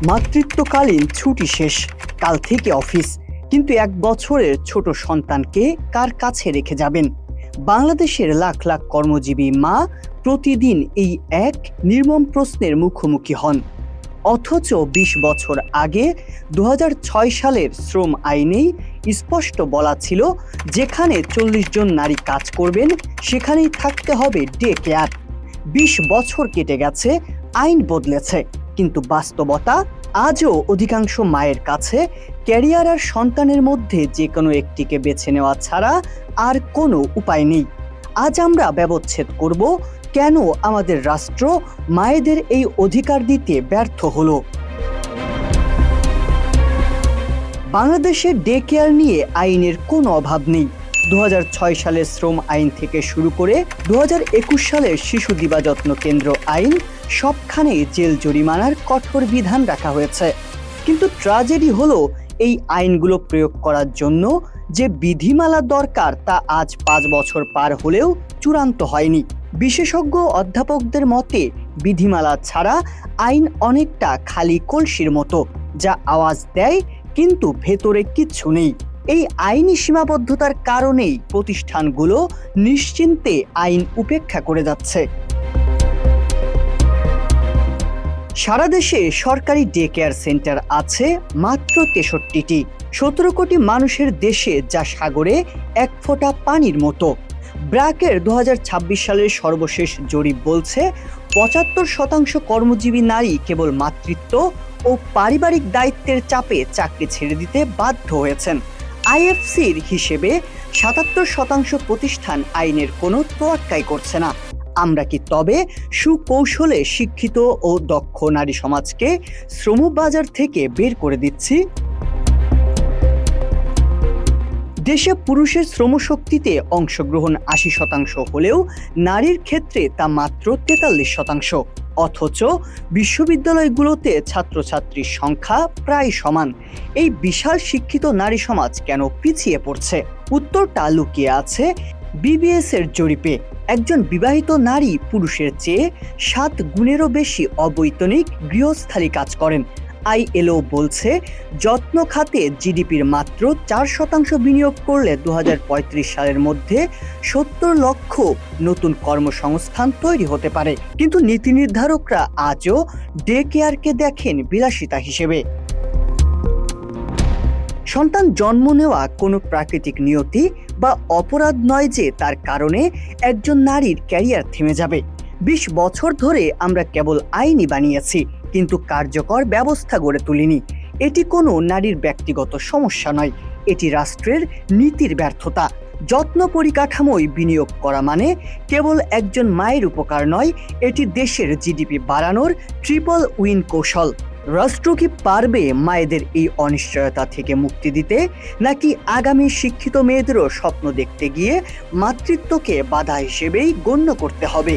মাতৃত্বকালীন ছুটি শেষ, কাল থেকে অফিস। কিন্তু 1 বছরের ছোট সন্তানকে কার কাছে রেখে যাবেন? বাংলাদেশের লাখ লাখ কর্মজীবী মা প্রতিদিন এই এক নির্মম প্রশ্নের মুখোমুখি হন। অথচ 20 বছর আগে 2006 সালের শ্রম আইনেই স্পষ্ট বলা ছিল, যেখানে 40 জন নারী কাজ করবেন সেখানেই থাকতে হবে ডে কেয়ার। 20 বছর কেটে গেছে, আইন বদলেছে, কিন্তু বাস্তবতা আজও অধিকাংশ মায়ের কাছে ক্যারিয়ার আর সন্তানের মধ্যে যে কোনো একটিকে বেছে নেওয়া ছাড়া আর কোনো উপায় নেই। আজ আমরা ব্যবচ্ছেদ করব কেন আমাদের রাষ্ট্র মায়েদের এই অধিকার দিতে ব্যর্থ হলো। বাংলাদেশে ডে কেয়ার নিয়ে আইনের কোনো অভাব নেই। 2006 সালের শ্রম আইন থেকে শুরু করে 2021 সালের শিশু দিবাযত্ন কেন্দ্র আইন, সবখানে জেল জরিমানার কঠোর বিধান রাখা হয়েছে। কিন্তু ট্র্যাজেডি হলো, এই আইনগুলো প্রয়োগ করার জন্য যে বিধিমালা দরকার তা আজ 5 বছর পার হলেও চূড়ান্ত হয়নি। বিশেষজ্ঞ অধ্যাপকদের মতে বিধিমালা ছাড়া আইন অনেকটা খালি কলসির মতো, যা আওয়াজ দেয় কিন্তু ভেতরে কিচ্ছু নেই। এই আইনি সীমাবদ্ধতার কারণেই প্রতিষ্ঠানগুলো নিশ্চিন্তে আইন উপেক্ষা করে যাচ্ছে। সারা দেশে সরকারি ডে কেয়ার সেন্টার আছে মাত্র 63টি। 17 কোটি মানুষের দেশে, যা সাগরে 1 ফোঁটা পানির মতো। ব্র্যাকের 2026 সালের সর্বশেষ জরিপ বলছে 75% কর্মজীবী নারী কেবল মাতৃত্ব ও পারিবারিক দায়িত্বের চাপে চাকরি ছেড়ে দিতে বাধ্য হয়েছেন। আইএফসির হিসেবে 77% প্রতিষ্ঠান আইনের কোনো তোয়াক্কাই করছে না। আমরা কি তবে সুকৌশলে শিক্ষিত ও দক্ষ নারী সমাজকে শ্রমবাজার থেকে বের করে দিচ্ছি? দেশে পুরুষের শ্রমশক্তিতে অংশগ্রহণ 80% হলেও নারীর ক্ষেত্রে তা মাত্র 43%। অথচ বিশ্ববিদ্যালয়গুলোতে ছাত্রছাত্রীর সংখ্যা প্রায় সমান। এই বিশাল শিক্ষিত নারী সমাজ কেন পিছিয়ে পড়ছে? উত্তরটা লুকিয়ে আছে বিবিএস এর জরিপে। একজন বিবাহিত নারী পুরুষের চেয়ে 7 গুণেরও বেশি অবৈতনিক গৃহস্থালী কাজ করেন। আইএলও বলছে, যত্ন খাতে জিডিপির মাত্র 4% বিনিয়োগ করলে 2035 সালের মধ্যে 70 লক্ষ নতুন কর্মসংস্থান তৈরি হতে পারে। কিন্তু নীতি নির্ধারকরা আজও ডে কেয়ারকে দেখেন বিলাসিতা হিসেবে। সন্তান জন্ম নেওয়া কোনো প্রাকৃতিক নিয়তি বা অপরাধ নয় যে তার কারণে একজন নারীর ক্যারিয়ার থেমে যাবে। 20 বছর ধরে আমরা কেবল আইনই বানিয়েছি, কিন্তু কার্যকর ব্যবস্থা গড়ে তুলিনি। এটি কোনো নারীর ব্যক্তিগত সমস্যা নয়, এটি রাষ্ট্রের নীতির ব্যর্থতা। যত্ন পরিকাঠামোয় বিনিয়োগ করা মানে কেবল একজন মায়ের উপকার নয়, এটি দেশের জিডিপি বাড়ানোর ট্রিপল উইন কৌশল। রাষ্ট্র কি পারবে মায়েদের এই অনিশ্চয়তা থেকে মুক্তি দিতে, নাকি আগামী শিক্ষিত মেয়েদেরও স্বপ্ন দেখতে গিয়ে মাতৃত্বকে বাধা হিসেবেই গণ্য করতে হবে?